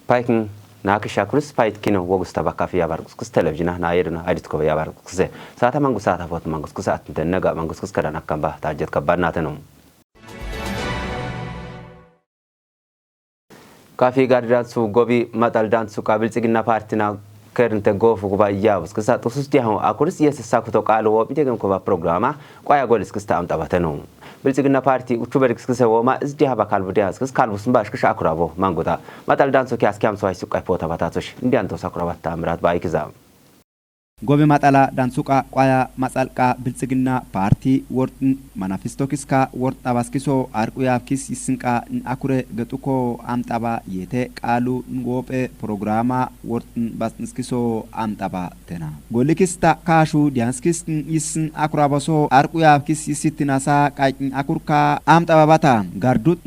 بايكن ناكش أكرس بايت كينو وقست بكافي ياباركس كس تلفزيون نايرنا عيد كوب ياباركس ساعة مانغو ساعة فوت مانغو كس أتنتنجا مانغو كس كرنا كمبا تاجت كبرنا تنوم كافي قادرات سو غوبي ماتال دان سو قابل تيجينا بارتنا كرنت غوف كوبا يابس كس تخصص تيهم أكرس يسساكو تقالوا بيتكم كوبا برنامج قايا قولس كس تام تبعتنوم بلتقنا بارتي وتشوبركس كسه وما ازديها بكالبودياس كس كالبوسن باش كش أكرابو مانغودا ما تلدانسو كياس كام سواي سوق أيبوتا باتاتوش إنديان توس أكرابات تامرات بايكزام Gobe matala dan suka kwaya matsalka biltsigina party word manifestokiska word abaskiso arkuyafkis isinka akure gatuko amtaba yete qalu ngope programa word basniskiso amtaba tena golikista kashu dianskis isin akurabaso arkuyafkis isitinasa qaykin akurka amtaba bata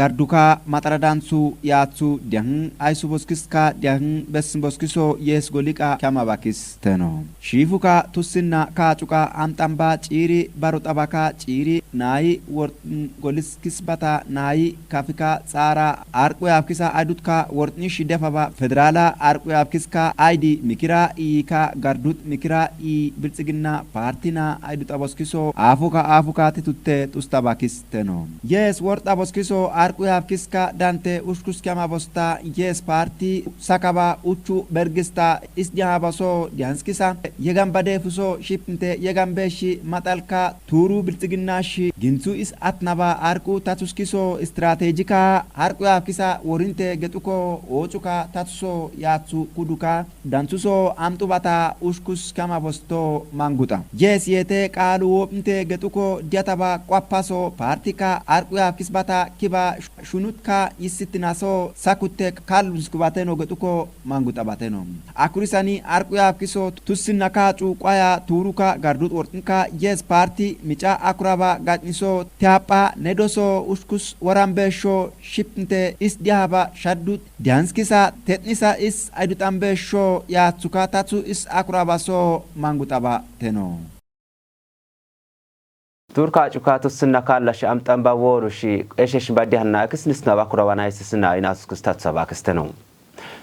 garduka mataradansu yatsu dian aisuboskiska dian besboskiso yes golika kamabakis teno Shifuka tusinna kacuka amtamba ciri baru tabaka ciri nai worten goliskis bata nai kafika tsara arku yafkisa adutka wortni shidefaba federala arku yafkiska ID mikira ika gardut mikira I biltsigina partina aidut aboskiso afuka titutte tustabakis teno yes wort aboskiso arku yafkiska dante uskuskama bosta yes party sakaba uchu bergista isjahabaso dianskisa Yegan bade fuso shipnte yegan beshi matalka turu biltiginashi ginsu is atnaba arku tatuskiso strategika arku yafkisa worinte getuko ochuka tatso yatsu kuduka dansuso amtubata uskus kama bosto manguta yes yete qalu wopnte getuko diataba kwapaso partika arku yafkisbata kiba shunutka isitinaso sakutte kalunskbateno getuko manguta bateno akurisani arku yafkiso tusinna kacu kwaya turuka gardut wortinka yes party mica akuraba gatniso tiapa nedoso uskus warambesho shipnte is diaba shaddut dianskisa tetnisa is aidutambesho ya tsukatatu is akuraba so mangutaba teno turka cukatu sinna kallash amtamba worushi eshesh badihna kisnisna bakurawana isisna inaskus tatsabakisteno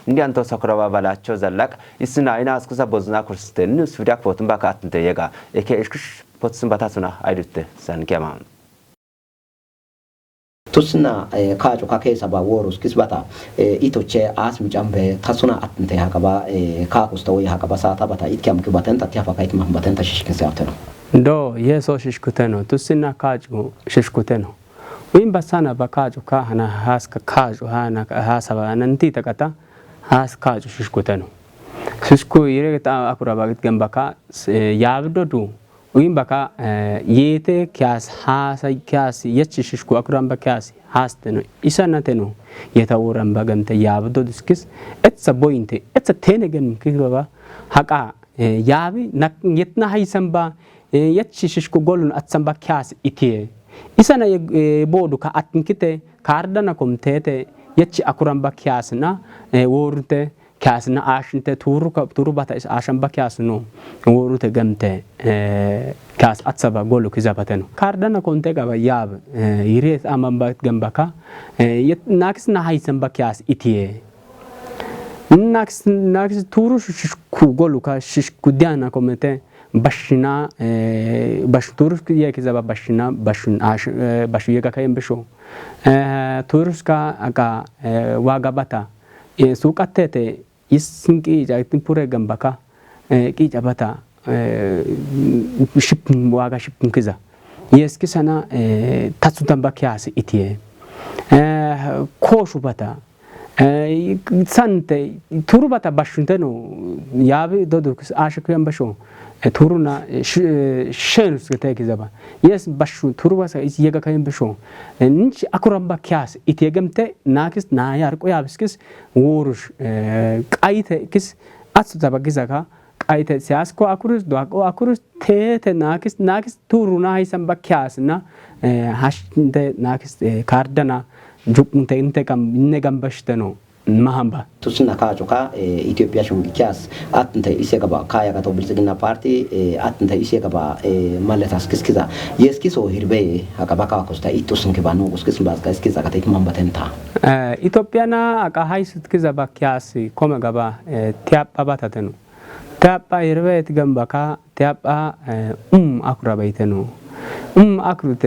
Indian to sakuraba balacho zallak isna ina askusa bozna kursten sudak potun baka atnte yega eke iskish potsun batasuna aidutte san kema tusna kaaju kakesa ba worus kisbata itoche asmi jambe tasuna atnte hakaba kakustawi hakaba sata bata itkam kibatenta tiafa kait mahbatenta shishkinse ateno do yeso shishkuteno tusna kaaju shishkuteno wimba sana bakaaju ka hana haska kaaju hana hasaba nanti takata has kaaju shishkuteno shishku yireta akurabagit gambaka yabdodu wimbaka yete kyas hasa kyas yachi shishku akuramba kyas hasteno isanateno yetawuran bagamte yabdodu skis etsa bointe etsa tenegen kibaba haqa yabi nak yetna haysamba yachi shishku golun atsamba kyas itie isana bodu ka atnkite kardana komtete yachi akuramba kyasna worte kyasna ashinte turubata is ashamba kyasno worute gamte kyas atsaba golu kizabateno kardana konte gaba yab yiret amamba gambaka naksna haysamba kyas itie naks turu shishku golu ka shishku diana komete bashina bashturus kiya kizaba bashina bashun ash bashuyega kayem besho turuska aga wagabata suqatete isinki jaitin pure gambaka ki jabata ship waga ship kiza yes kisana tatsutamba kyas itie koshubata sante turubata bashunteno yabe dodo ashkuyam basho turuna shens geteki zaba yes bashu turubasa is yega kayem basho nch akuramba kyas itegemte nakis na yar qoyabiskis worush qaite kis atsaba gizaka qaite siasko akurus do akurus te nakis turuna hisamba kyas na hashinde nakis kardana juknte inte kam innegam bashteno mahamba tusna kajuka Ethiopia shungikas atnte isegaba kaya gato bilzigina party atnte isegaba maletas kiskiza yeskiso hirbe hakabaka kosta itusun kibanu uskis bazga skiza gatait mambatenta ኢትዮጵያና አቃሃይ ስትክዛ ባኪያስ ኮመ ገባ ቲያጳ ባታተኑ ቲያጳ ይርበት ገንባካ ቲያጳ አኩራ ባይተኑ አኩሩት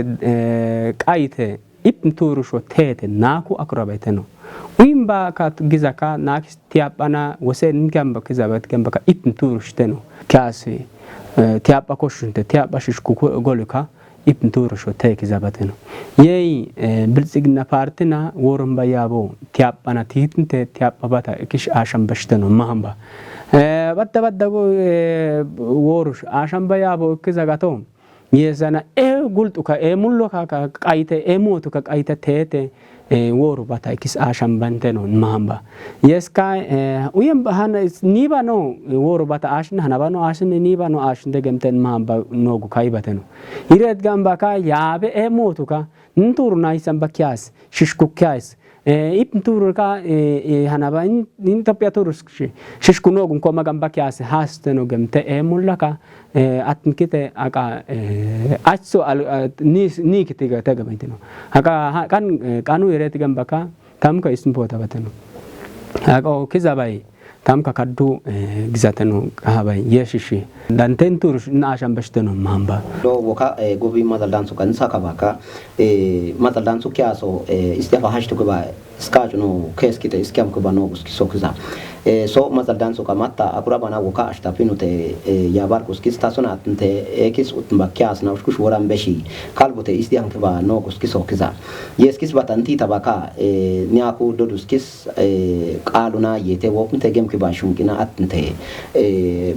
ቃይተ ኢፕን ቱሩሾ ቴተ ናኩ አኩራ ባይተኑ ወይም ባካት ግዛካ ናክስ ቲያጳና ወሰን ገንባ ከዛበት ገንባካ ኢፕን ቱሩሽ ተኑ ካስ ቲያጳ ኮሽንተ ቲያጳ ሽሽኩ ጎልካ ኢፕን ቱሩሾ ቴክ ዛበተኑ የይ ብልጽግና ፓርቲና ወረም ባያቦ ቲያጳና ቲትንተ ቲያጳ ባታ እክሽ አሸም በሽተኑ ማህምባ በደበደቡ ወሩሽ አሸም ባያቦ እክዛጋቶ የዘና ጉልጡካ ሙሎካ ቃይተ ሞቱካ ቃይተ ቴቴ ወሩ ባታ እክስ አሸም በንተኑ ማህምባ የስካ ወይም ባሃና ኒባ ነው ወሩ ባታ አሽን ሀናባ ነው አሽን ኒባ ነው አሽን ደገምተን ማህምባ ኖጉ ካይበተኑ ይረት ጋምባካ ያበ ሞቱካ እንቱሩና ይሰምባኪያስ ሽሽኩኪያስ ኢፕን ቱሩካ ሀናባ ኢትዮጵያ ቱሩስ ሽሽኩ ኖጉን ኮማ ጋምባኪያስ ሃስተኑ ገምተ ሙላካ አትንከተ አቃ አጭሶ ኒክቲ ተገመንተ ነው አቃ ቃኑ የረት ገምባካ ታምከ ኢስም ቦታ በተኑ አቃ ከዛባይ ታምከ ካዱ ግዛተኑ ካባይ የሽሽ ዳንቴን ቱሩሽ እና አሻም በሽተኑ ማምባ ዶ ወካ ጎቢ ማዳልዳንሱ ከንሳ ካባካ ማዳልዳንሱ ኪያሶ ኢስቲፋ ሃሽቱ ገባ ስካጁ ነው ከስኪተ እስኪያም ከባኖ እስኪ ሶክዛ so mazaldan so kamata akura bana woka ashtapinu te yabar kuskis tasuna atnte ekis utmba kyas na ushkush waram beshi kalbote isdi anke ba no kuskis okiza yeskis batanti tabaka nyaku doduskis qaluna yete wopnte gem ke ba shungina atnte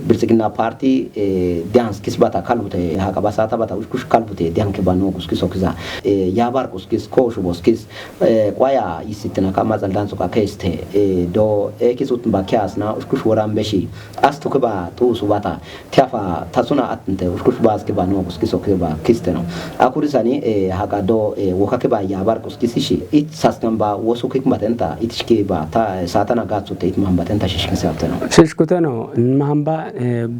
bilsigina party dance kis bata kalbote haka basata bata ushkush kalbote dianke ba no kuskis okiza yabar kuskis koshu boskis kwaya isitina kama mazaldan so ka keste do ekis utmba kias na uskush waram beshi astu ke ba tu subata tiafa tasuna atnte uskush bas ke ba no uskiso ke ba kisteno akurisani haka do woka ke ba yabar kuskisishi it sastamba wosu ke matenta itishke ba ta satana gatsu te mamba tenta shishkin satano shishkuteno mamba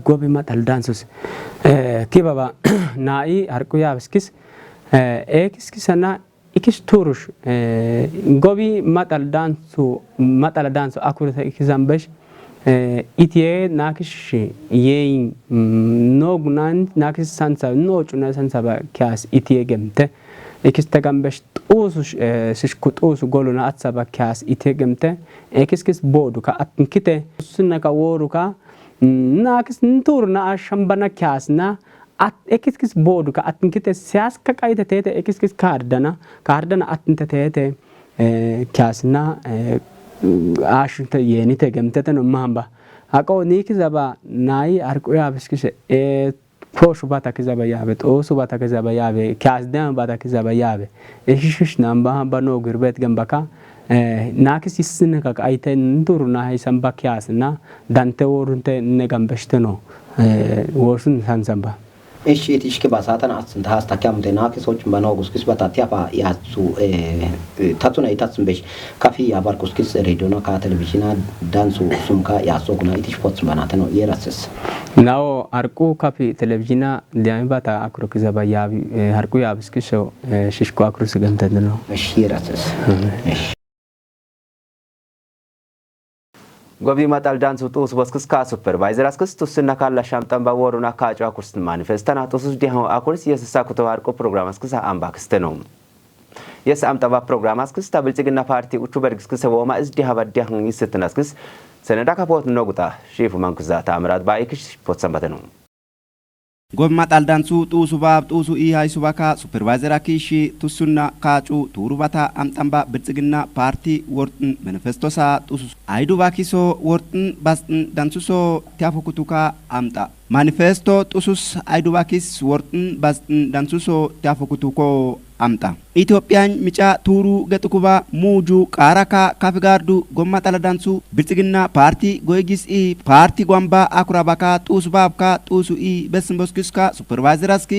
gobi matal dansus ke baba nai harku yaskis ekiskisana ikis turush gobi matal dansu akurata ikizambesh itye nakish yein nognan nakis sansa nochuna sansa ba kyas itye gemte ikis tagambesh tusu shishkutusu goluna atsaba kyas itye gemte ekis bodu ka atnkite sunna ka woruka nakis nturna ashambana kyas na ekis bodu ka atnkite sias ka kaita tete ekis kardana atnte tete kyasna ashunta yenite gemtete no mamba ako nikizaba nai arkuya biskise proshu bata kizaba yabe osu bata kizaba yabe kyasdan bata kizaba yabe eshish namba hamba no gurbet gambaka nakis isne ka kaita ndurna haysamba kyasna dante worunte negambeshteno worsun sansamba እሺ እትሽከ ባሳተና አስንተ ሀስታካምተ ናከሶች ባኖጉስ ክስ ባታቲያፋ ያሱ ታቱና ይታስምበሽ ካፊ ያባርኩስ ክስ ሬዲዮና ካ ቴሌቪዥና ዳንሱ ሱምካ ያሶኩና እትሽ ፖትስ ባናተ ነው የራስስ ናው አርቁ ካፊ ቴሌቪዥና ዲያምባታ አክሮክ ዘባያቢ አርቁ ያብስክሽ ሽሽኩ አክሮስ ገንተን ነው እሺ የራስስ እሺ gobi matal dansu tus boskis ka supervisor askus tusna kala shamtan ba woruna ka acha kurs manifestana tusus di ha akurs yesa kuto arko program askus ambaksteno yes amta ba program askus tabilcigna party uchu bergis woma is di habadi han yistnaskus senada ka pot noguta chifu mankuza tamrat ba ikish pot sambateno gobi matal dansu tusu bab tusu I hay subaka supervisor akishi tusuna kacu turubata amtamba bilcigna party worten manifesto sa tusu aidu bakiso worten basn dansuso tiafokutuka amta manifesto tusus aidu bakis worten basn dansuso tiafokutuko amta ኢትዮጵያን ሚጫ ቱሩ ገጥኩባ ሙጁ ቃራካ ካፍጋርዱ ጎማ ጠለዳንሱ ብልጽግና ፓርቲ ጎይጊስ ፓርቲ ጓምባ አኩራባካ ጡስባብካ ጡሱ በስምቦስኪስካ ሱፐርቫይዘራስኪ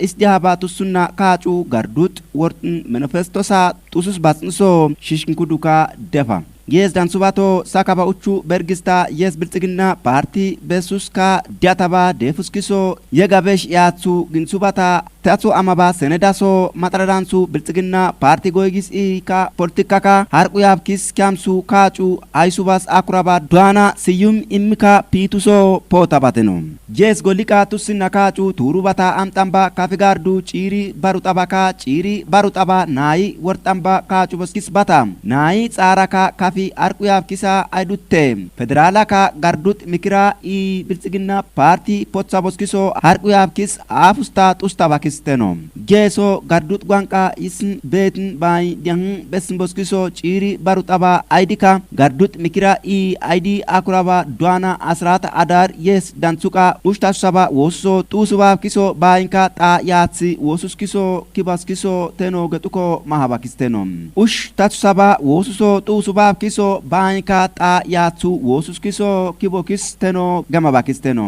ኢስዲሃባ ቱሱና ካጩ ጋርዱት ወርትን ማኒፌስቶሳ ጡሱስ ባጽንሶ ሽሽንኩዱካ ደፋ yes dan subato sakaba uchu bergista yes bilcigna party besuska diataba defuskiso yegabesh yatsu ginsubata ታቱ አማባ ሰነዳሶ ማጠራዳንሱ ብልጽግና ፓርቲ ጎይጊስ ኢካ ፖለቲካካ ሃርቁ ያብኪስ ካምሱ ካጩ አይሱባስ አኩራባ ዷና ስዩም ኢምካ ፒቱሶ ፖታባተኖ ጄስ ጎሊቃ ቱስና ካጩ ቱሩባታ አምጣምባ ካፊጋርዱ ጪሪ ባሩጣባካ ጪሪ ባሩጣባ ናይ ወርጣምባ ካጩ በስኪስ ባታ ናይ ጻራካ ካፊ አርቁ ያብኪሳ አይዱቴ ፌደራላካ ጋርዱት ሚክራ ኢ ብልጽግና ፓርቲ ፖትሳ በስኪሶ አርቁ ያብኪስ አፉስታ ጡስታ ባኪስተኖ ጄሶ ጋርዱት ጓንቃ ይስን ቤትን ባይ ዲያን በስን በስኪሶ ጪሪ ባሩጣባ አይዲካ ጋርዱት ሚክራ ኢ አይዲ አኩራባ ዷና አስራት አዳር የስ ዳንሱቃ ኡሽታ ሰባ ወሶ ጡሱባ ኪሶ ባይንካ ጣ ያትሲ ወሱስ ኪሶ ኪባስ ኪሶ ቴኖ ገጡኮ ማሃባ ኪስቴኖ ኡሽ ታቱ ሰባ ወሱሶ ጡሱባ ኪሶ ባይንካ ጣ ያትሱ ወሱስ ኪሶ ኪቦ ኪስ ቴኖ ገማባ ኪስቴኖ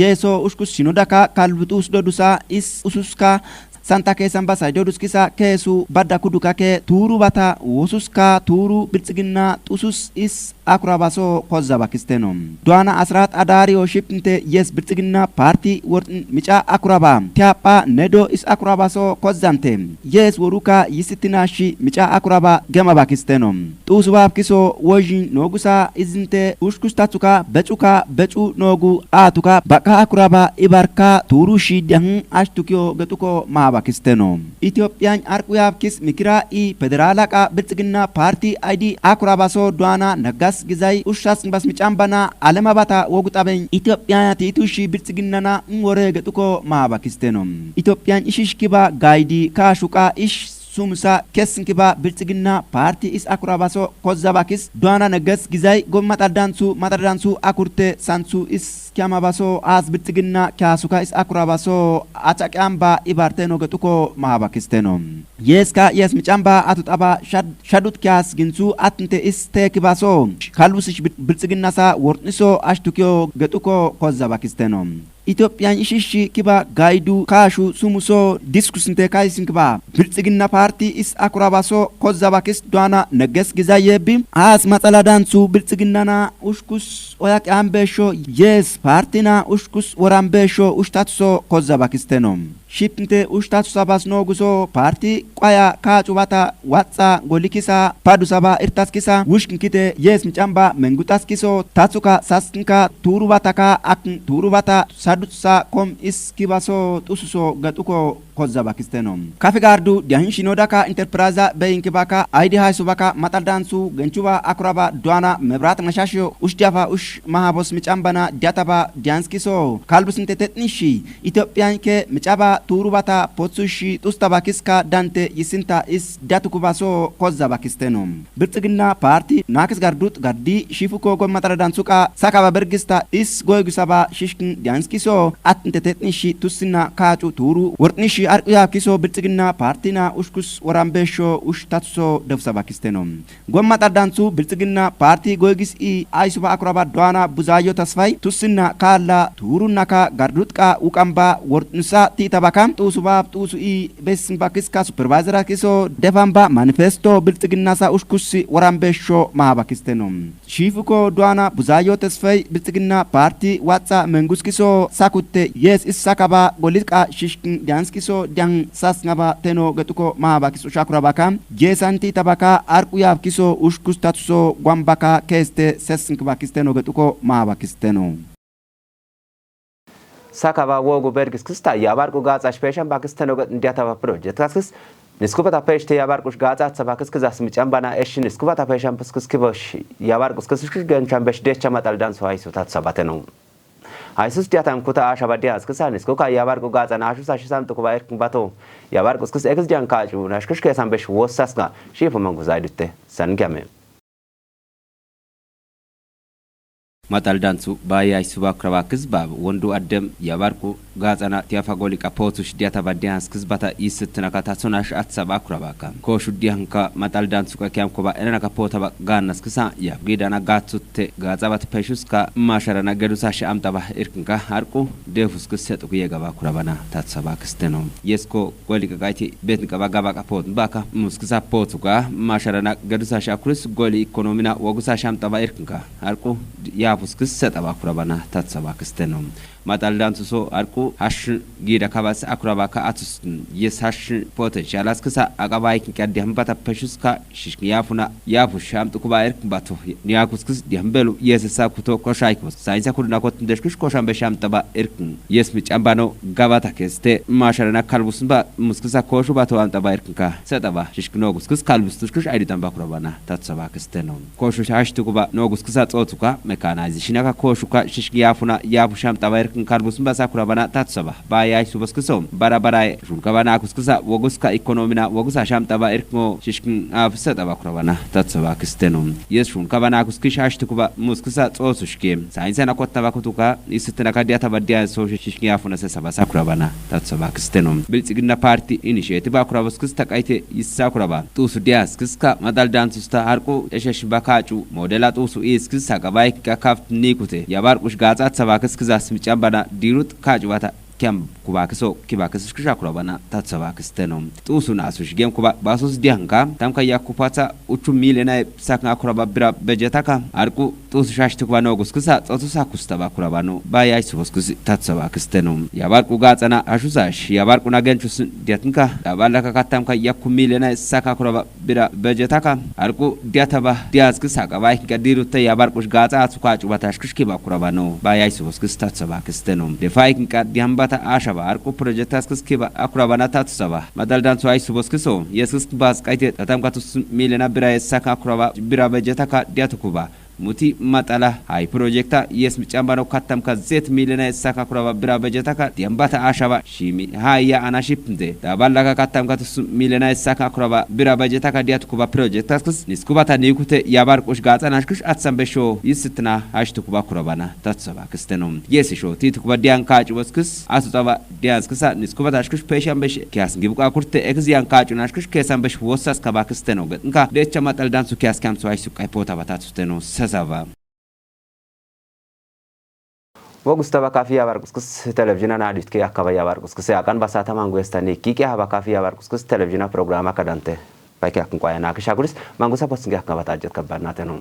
የሶ ኡሽኩስ ሲኖዳካ ካልብጡስ ዶዱሳ ኢስ ኡሱስካ Santa ke samba sa jodus kisa kesu badda kuduka ke turu bata wosuska turu biltsigina tusus is akurabaso kozza bakisteno duana asrat adario shipnte yes biltsigina party word micha akuraba tiapa nedo is akurabaso kozzante yes woruka yisitinashi micha akuraba gema bakisteno tusubab kiso wojin nogusa izinte ushkustatsuka becu nogu atuka baka akuraba ibarka turu shidan ashtukyo getuko ma Pakistano Ethiopian Arkuyabkis Mikira I Federalaka Biltsigina Party ID Akurabaso Duana Nagas Gizai Ushas Bas Michambana Alemabata Wogutaben Ethiopian Titushi Biltsigina Ngore Getuko Ma Pakistano Ethiopian Ishishkiba Gaidi Kashuka Ish Sumsa Kesinkiba Biltsigina Party is Akurabaso Kozabakis Duana Nagas Gizai Matadansu Akurte Sansu is Kiamabaso as Biltsigina Kasuka is Akurabaso Achakamba Ibarteno Getuko Mahabakisteno Yeska yes Michamba Atutaba Shadut Kias Ginsu Atente is Tekibaso Kalusish Biltsigina sa Wortniso Ashtukyo Getuko Kozabakisteno Ethiopian Ishishi Kiba Gaidu Kashu Sumuso Diskusinte Kaisinkiba Biltsigina Party is Akurabaso Kozabakis Duana Nages Gizayebi as Mataladansu Biltsigina Ushkus Oyak Ambesho Yes Partina Ushkus Warambesho Ushtatso Kozabakisteno Shipnte Ushtatsu Sabas Noguso Party Kwaya Kachubata Watsa Golikisa Padusaba Irtaskisa Wushkinkite Yes Michamba Mengutaskiso Tatsuka Saskinka Turubataka Akn Turubata Sadutsa Kom Iskibaso Tususo Gatuko Kozabakisteno Kafigardu Diahinshinodaka Enterprise Beinkibaka Aidi Haisubaka Mataldansu Genchuba Akuraba Duana Mebrat Mashashio Ushdiafa Ush Mahabos Michambana Diataba Dianskiso Kalbusinte Tetnishi Ethiopian ke Michaba Turubata Potsushi Tustabakiska Dante Yisinta is Datukubaso Kozabakisteno Biltsigina Party Nakis Gardut Gardi Shifuko Mataradansuka Sakaba Bergista is Goygusaba Shishkin Dianskiso Atinte Tetnishi Tusina Kachu Turu Wortnishi Arkuya Kiso Biltsigina Partina Ushkus Warambesho Ushtatso Devsabakisteno Mataradansu Biltsigina Party Goygis I Aisuba Akuraba Duana Buzayo Tasfai Tusina Kala Turunaka Gardutka Ukamba Wortnusa Titaba Bakam Tusubab Tusui Besin Bakiska Supervisor Kiso Devamba Manifesto Biltsigina sa Ushkusi Warambesho Mahabakisteno Shifuko Duana Buzayo Tasfai Biltsigina Party Watsa Menguskiso Sakute Yes is Sakaba Golika Shishkin Dianskiso Diang Sasngaba Teno Getuko Mahabakiso Shakurabaka Jesanti Tabaka Arkuyab Kiso Ushkustatso Gwambaka Keste Sesinkbakisteno Getuko Mahabakisteno Sakaba wogu bergis kista yabarku gaza special Pakistan ogat ndiatava project kaskis niskubata peshte yabarku gaza sabakis kizas michambana eshin niskubata pesham paskis kibosh yabarku skis gancham besh decha matal dan so aisu tat sabateno aisus diatam kuta ashabadias kisan niskuka yabarku gaza na ashu sasham to kuba erkin bato yabarku skis ex jan kaju nashkish kesam besh wosasga shifu manguzaidute sangame Mataldansu Baya Suba Kravakis Bab Wondu Adem Yabarku Gazana Tiafagolika Potush Diatabadians Kisbata Isitinakata Sonash at Sabakrabaka Koshu Dianka Mataldansuka Kamkova Enaka Potaba Ganas Kisa Yabgidana Gatsute Gazabat Peshuska Masharana Gerusash Amtaba Irkinka Harku Defus Kuset Yegava Kurabana Tatsabakisteno Yesko Golika Gaiti Betnikava Gavaka Pot Baka Muskisa Potuka Masharana Gerusash Akris Goli Economina Wagusasham Taba Irkinka Harku Puskis set abakurabana tatsabakisteno ማጣልዳንሱ አርቁ ሀሽ ጊዳ ከባስ አኩራባካ አቱስ የሳሽ ፖቴንሻል አስከሳ አቀባይ ከዲያም ባታፈሽስካ ሽሽክ ያፉና ያፉ ሻምጡ ኩባይርክ ባቶ ኒያኩስክስ ዲያምበሉ የሰሳ ኩቶ ኮሻይኩስ ሳይንሳ ኩልና ኮት እንደሽኩሽ ኮሻም በሻምጣባ እርክ የስም ጫምባኖ ጋባታ ከስተ ማሸረና ካልቡስን ባ ሙስክሳ ኮሹ ባቶ አንጣባ እርክካ ሰጠባ ሽሽክ ኖጉስክስ ካልቡስቱሽኩሽ አይዲታም ባኩራባና ታትሰባ ከስተ ነው ኮሹ ሻሽቱ ኩባ ኖጉስክሳ ጾቱካ መካናይዜሽን ካ ኮሹካ ሽሽክ ያፉና ያፉ ሻምጣባ እርክን ካልቡስን ባሳ ኩራባና ታትሰባ ባያይ ሱበስክሶም ባራባራይ ሹልካባና ኩስክሳ ወጉስካ ኢኮኖሚና ወጉሳ ሻምጣባ እርክሞ ሽሽክ አፍሰጠባ ኩራባና ታትሰባ ከስተ ነው የሹን ካባና ኩስክሽ ሻሽቱ ኩባ ሙስክሳ ጾቱሽኬ ሳይንሳና ኮታባ ኩቱካ ይስተና ካዲያ ተባዲያ ሶሽሽክ ያፉና ሰሰባ ሳኩራባና ታትሰባ ከስተ ነው ብልጽግና ፓርቲ ኢኒሺየቲቭ አኩራበስክስ ተቃይቴ ይሳኩራባ ጡሱ ዲያስ ክስካ ማዳልዳንሱስታ አርቆ እሸሽ ባካጩ ሞዴላ ጡሱ ኢስክስ አቀባይ ካካፍት ኒኩቴ ያባርቁሽ ጋጻት ሰባክስ ክዛስ ምጫምባና ዲሩት ካጭባታ ኪያም ኩባክሶ ኪባክስሽ ክሻኩራባና ታትሰባ ከስተ ነው ጡሱና አሱሽ ጌም ኩባ ባሶስ ዲያንካ ታምካያ ኩፓታ ኡቹ ሚሊዮና ሳክና ኩራባ ብራ በጀታካ አርቁ ጡሱ ሻሽቱ ኩባ ነው ጉስክሳ ጾቱሳ ኩስተባ ኩራባኖ ባያይ ሱስኩስ ታትሰባ ከስተ ነው ያባርቁ ጋጻና አሹሳሽ ያባርቁ ናገንቹስ ዲያትንካ ዳባላካ ካታምካ ያኩ ሚሊዮና ሳካ ኩራባ ብራ በጀታካ አርቁ ዲያተባ ዲያስክስ አቀባይ ከዲሩተ ያባርቁሽ ጋጻ አሱካ ጩባታሽ ክሽኪባ ኩራባኖ ባያይ ሱስኩስ ታትሰባ ከስተ ነው ደፋይ ክንቃ ዲያምባ አሸባ አርቁ ፕሮጀክት አስክስኪባ አኩራባና ታትሰባ ማዳልዳንሱ አይ ሱቦስክሶ የስክስ ባስቃይቴ ተታምካቱስ ሚሊዮና ብራ የሳካ አኩራባ ብራ በጀታካ ዲያትኩባ ሙቲ ማጣላ አይ ፕሮጀክታ የስም ጫምባኖ ካታም ከዘት ሚሊዮና የሳካ ኩራባ ብራ በጀታካ ዲያምባታ አሸባ ሺሚ ሃያ አናሺፕንደ ዳባላካ ካታም ከቱስ ሚሊዮና የሳካ ኩራባ ብራ በጀታካ ዲያትኩባ ፕሮጀክት አስክስ ኒስኩባታ ኒኩቴ ያባርቆሽ ጋጻናሽክሽ አትሰምበሾ ይስትና አሽትኩባ ኩራባና ታትሰባ ከስተ ነው የስሾ ቲትኩባ ዲያን ካጭ ወስክስ አሱጣባ ዲያንስክሳ ኒስኩባታ አሽክሽ ፔሻምበሽ ኪያስ ጊብቃ ኩርቴ ኤግዚያን ካጭናሽክሽ ከሳምበሽ ወሳስ ከባ ከስተ ነው ገጥንካ ደቻ ማጣልዳንሱ ኪያስ ካምሶ አይሱቃይ ፖታ ባታቱስተ ነው ሰሳባ ወጉስተ በካፊ ያባርቁስክስ ቴሌቪዥን አናዲት ከያካባ ያባርቁስክስ ያቃን ባሳታ ማንጎስተኒ ኪኪያ በካፊ ያባርቁስክስ ቴሌቪዥን ፕሮግራማ ከዳንተ ባይካክን ቋያና ከሻጉልስ ማንጎሳ ፖስንጋ ከባታጀት ከባናተ ነው